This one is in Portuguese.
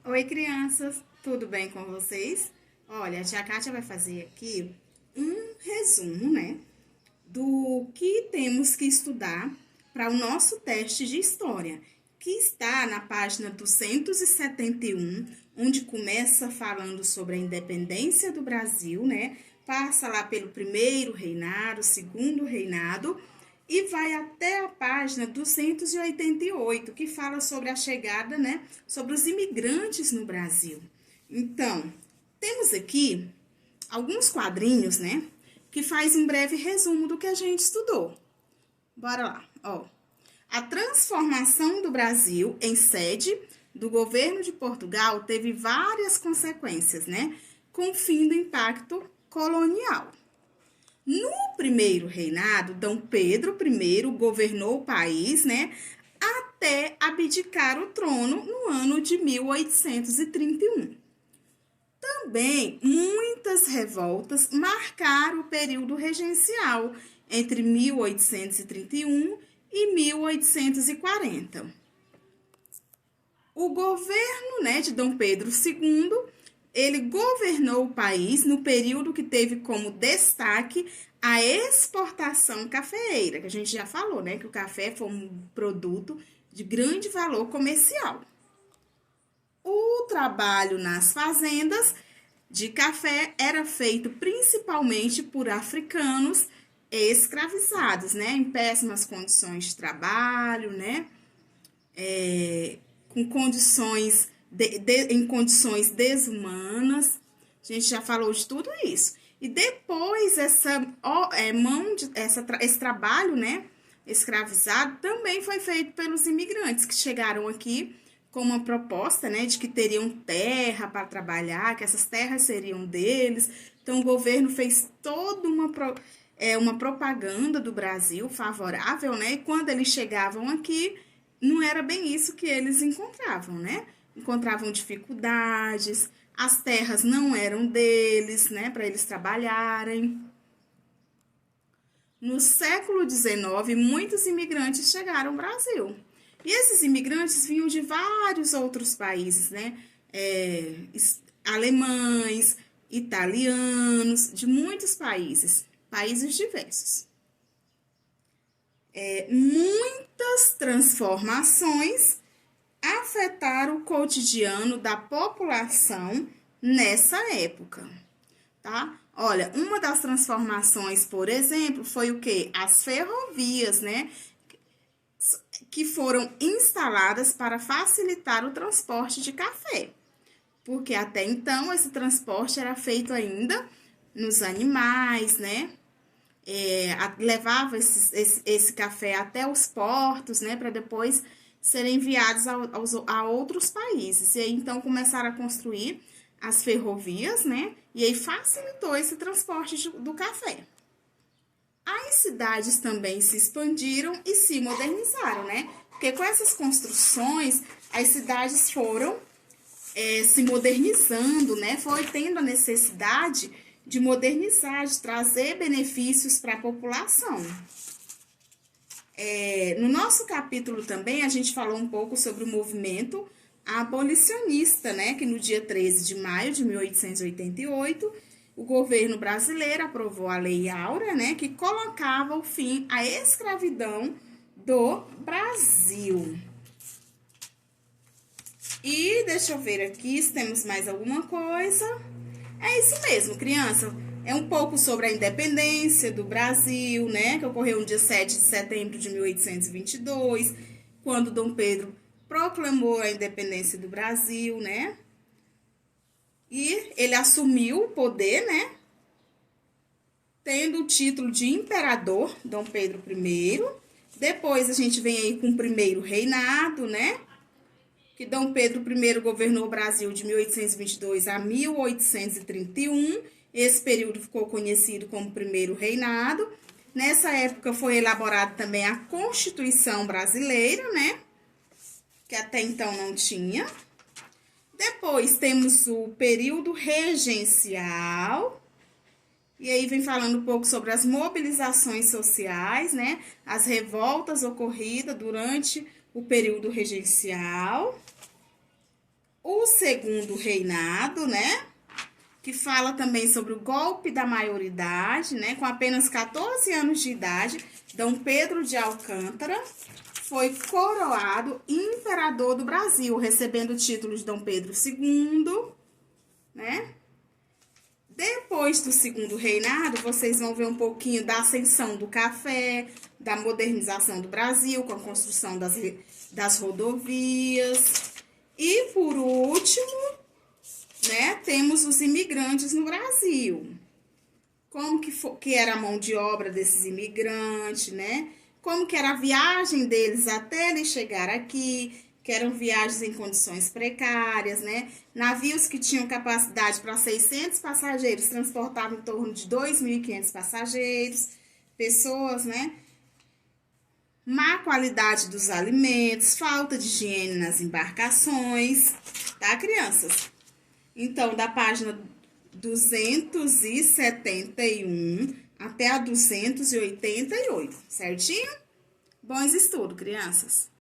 Oi, crianças, tudo bem com vocês? Olha, a tia Kátia vai fazer aqui um resumo, né, do que temos que estudar para o nosso teste de história, que está na página 271, onde começa falando sobre a independência do Brasil, né? Passa lá pelo primeiro reinado, segundo reinado e vai até a página 288, que fala sobre a chegada, né, sobre os imigrantes no Brasil. Então, temos aqui alguns quadrinhos, né, que faz um breve resumo do que a gente estudou. Bora lá, ó. A transformação do Brasil em sede do governo de Portugal teve várias consequências, né, com o fim do impacto colonial. No primeiro reinado, Dom Pedro I governou o país, né, até abdicar o trono no ano de 1831. Também muitas revoltas marcaram o período regencial entre 1831 e 1840. O governo, né, de Dom Pedro II, ele governou o país no período que teve como destaque a exportação cafeeira, que a gente já falou, né, que o café foi um produto de grande valor comercial. O trabalho nas fazendas de café era feito principalmente por africanos escravizados, né, em péssimas condições de trabalho, né, com condições em condições desumanas. A gente já falou de tudo isso. E depois esse trabalho, né, escravizado também foi feito pelos imigrantes que chegaram aqui com uma proposta, né, de que teriam terra para trabalhar, que essas terras seriam deles. Então o governo fez toda uma propaganda do Brasil favorável, né? E quando eles chegavam aqui, não era bem isso que eles encontravam, né? Encontravam dificuldades, as terras não eram deles, né, para eles trabalharem. No século XIX, muitos imigrantes chegaram ao Brasil. E esses imigrantes vinham de vários outros países, né? Alemães, italianos, de muitos países diversos. Muitas transformações afetaram o cotidiano da população nessa época, tá? Olha, uma das transformações, por exemplo, foi o quê? As ferrovias, né? Que foram instaladas para facilitar o transporte de café. Porque até então esse transporte era feito ainda nos animais, né? Levava esse café até os portos, né? Para depois serem enviados a outros países. E aí, então, começaram a construir as ferrovias, né? E aí facilitou esse transporte do café. As cidades também se expandiram e se modernizaram, né? Porque com essas construções, as cidades foram se modernizando, né? Foi tendo a necessidade de modernizar, de trazer benefícios para a população. No nosso capítulo também, a gente falou um pouco sobre o movimento abolicionista, né? Que no dia 13 de maio de 1888, o governo brasileiro aprovou a Lei Áurea, né? Que colocava o fim à escravidão do Brasil. E deixa eu ver aqui se temos mais alguma coisa. É isso mesmo, criança. É um pouco sobre a independência do Brasil, né? Que ocorreu no dia 7 de setembro de 1822, quando Dom Pedro proclamou a independência do Brasil, né? E ele assumiu o poder, né? Tendo o título de imperador, Dom Pedro I. Depois a gente vem aí com o primeiro reinado, né? Que Dom Pedro I governou o Brasil de 1822 a 1831. Esse período ficou conhecido como primeiro reinado. Nessa época foi elaborada também a Constituição Brasileira, né? Que até então não tinha. Depois temos o período regencial. E aí vem falando um pouco sobre as mobilizações sociais, né? As revoltas ocorridas durante o período regencial. O segundo reinado, né? Que fala também sobre o golpe da maioridade, né? Com apenas 14 anos de idade, Dom Pedro de Alcântara foi coroado imperador do Brasil, recebendo o título de Dom Pedro II, né? Depois do segundo reinado, vocês vão ver um pouquinho da ascensão do café, da modernização do Brasil, com a construção das rodovias. E, por último, né, temos os imigrantes no Brasil. Como que era a mão de obra desses imigrantes, né? Como que era a viagem deles até eles chegar aqui, que eram viagens em condições precárias, né? Navios que tinham capacidade para 600 passageiros transportavam em torno de 2.500 passageiros, pessoas, né? Má qualidade dos alimentos, falta de higiene nas embarcações, tá, crianças? Então, da página 271 até a 288, certinho? Bons estudos, crianças!